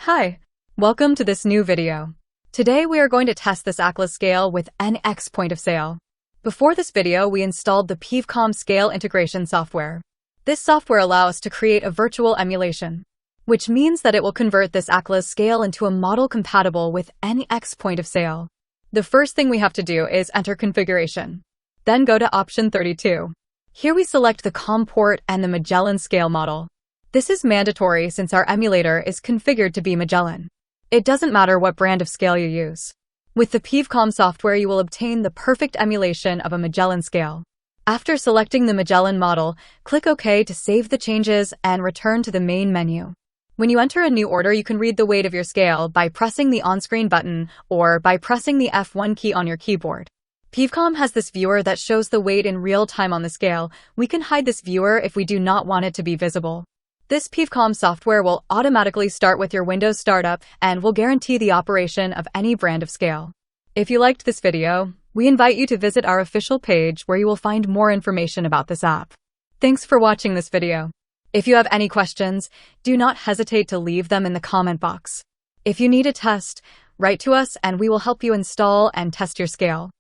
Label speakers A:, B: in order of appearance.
A: Hi, welcome to this new video. Today we are going to test this ACLAS scale with NEX Point of Sale. Before this video, we installed the PVcom scale integration software. This software allows us to create a virtual emulation, which means that it will convert this ACLAS scale into a model compatible with NEX Point of Sale. The first thing we have to do is enter configuration. Then go to option 32. Here we select the COM port and the Magellan scale model. This is mandatory since our emulator is configured to be Magellan. It doesn't matter what brand of scale you use. With the PVcom software, you will obtain the perfect emulation of a Magellan scale. After selecting the Magellan model, click OK to save the changes and return to the main menu. When you enter a new order, you can read the weight of your scale by pressing the on-screen button or by pressing the F1 key on your keyboard. PVcom has this viewer that shows the weight in real time on the scale. We can hide this viewer if we do not want it to be visible. This PVcom software will automatically start with your Windows startup and will guarantee the operation of any brand of scale. If you liked this video, we invite you to visit our official page where you will find more information about this app. Thanks for watching this video. If you have any questions, do not hesitate to leave them in the comment box. If you need a test, write to us and we will help you install and test your scale.